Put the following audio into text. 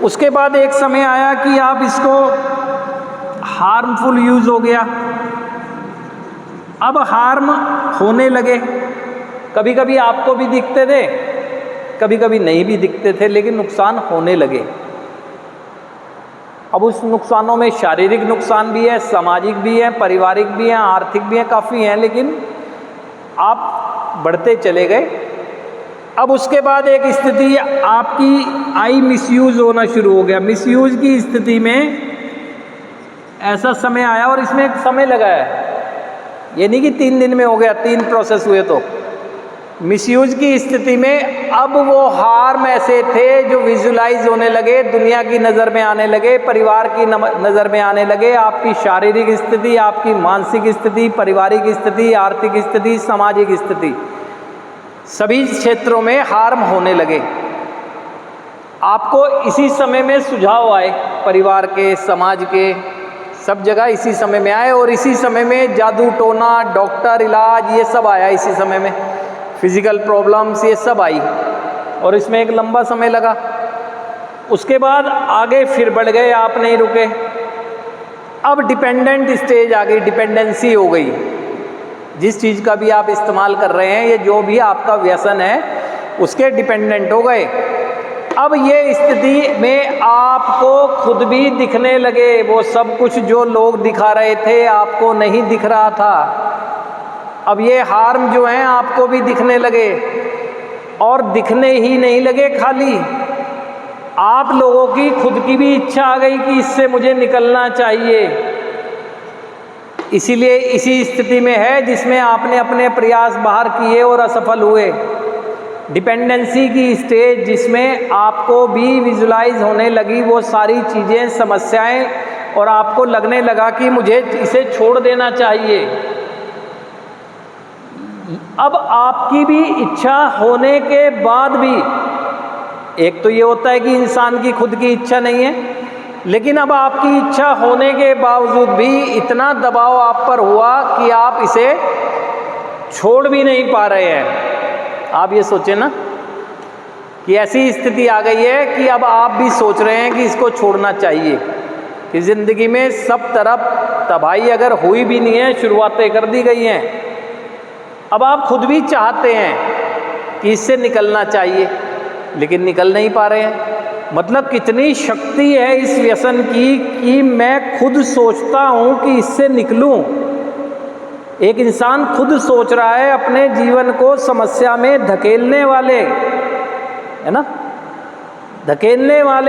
उसके बाद एक समय आया कि आप इसको हार्मफुल यूज़ हो गया, अब हार्म होने लगे। कभी कभी आपको भी दिखते थे, कभी कभी नहीं भी दिखते थे, लेकिन नुकसान होने लगे। अब उस नुकसानों में शारीरिक नुकसान भी है, सामाजिक भी है, पारिवारिक भी है, आर्थिक भी है, काफ़ी हैं, लेकिन आप बढ़ते चले गए। अब उसके बाद एक स्थिति आपकी आई, मिसयूज़ होना शुरू हो गया। मिसयूज़ की स्थिति में ऐसा समय आया, और इसमें एक समय लगा है, ये नहीं कि 3 दिन में हो गया, 3 प्रोसेस हुए। तो मिसयूज़ की स्थिति में अब वो हार्म ऐसे थे जो विजुलाइज होने लगे, दुनिया की नज़र में आने लगे, परिवार की नज़र में आने लगे। आपकी शारीरिक स्थिति, आपकी मानसिक स्थिति, पारिवारिक स्थिति, आर्थिक स्थिति, सामाजिक स्थिति, सभी क्षेत्रों में हार्म होने लगे। आपको इसी समय में सुझाव आए, परिवार के, समाज के, सब जगह इसी समय में आए। और इसी समय में जादू टोना, डॉक्टर, इलाज, ये सब आया इसी समय में। फिजिकल प्रॉब्लम्स ये सब आई, और इसमें एक लंबा समय लगा। उसके बाद आगे फिर बढ़ गए, आप नहीं रुके। अब डिपेंडेंट स्टेज आ गई, डिपेंडेंसी हो गई। जिस चीज़ का भी आप इस्तेमाल कर रहे हैं, ये जो भी आपका व्यसन है, उसके डिपेंडेंट हो गए। अब ये स्थिति में आपको खुद भी दिखने लगे वो सब कुछ जो लोग दिखा रहे थे, आपको नहीं दिख रहा था। अब ये हार्म जो हैं आपको भी दिखने लगे, और दिखने ही नहीं लगे खाली, आप लोगों की खुद की भी इच्छा आ गई कि इससे मुझे निकलना चाहिए। इसीलिए इसी स्थिति में है जिसमें आपने अपने प्रयास बाहर किए और असफल हुए। डिपेंडेंसी की स्टेज जिसमें आपको भी विजुलाइज होने लगी वो सारी चीज़ें, समस्याएं, और आपको लगने लगा कि मुझे इसे छोड़ देना चाहिए। अब आपकी भी इच्छा होने के बाद भी, एक तो ये होता है कि इंसान की खुद की इच्छा नहीं है, लेकिन अब आपकी इच्छा होने के बावजूद भी इतना दबाव आप पर हुआ कि आप इसे छोड़ भी नहीं पा रहे हैं। आप ये सोचें ना कि ऐसी स्थिति आ गई है कि अब आप भी सोच रहे हैं कि इसको छोड़ना चाहिए, कि ज़िंदगी में सब तरफ तबाही अगर हुई भी नहीं है, शुरुआतें कर दी गई हैं। अब आप खुद भी चाहते हैं कि इससे निकलना चाहिए, लेकिन निकल नहीं पा रहे हैं। मतलब कितनी शक्ति है इस व्यसन की कि मैं खुद सोचता हूँ कि इससे निकलूँ। एक इंसान खुद सोच रहा है अपने जीवन को समस्या में धकेलने वाले, है ना, धकेलने वाले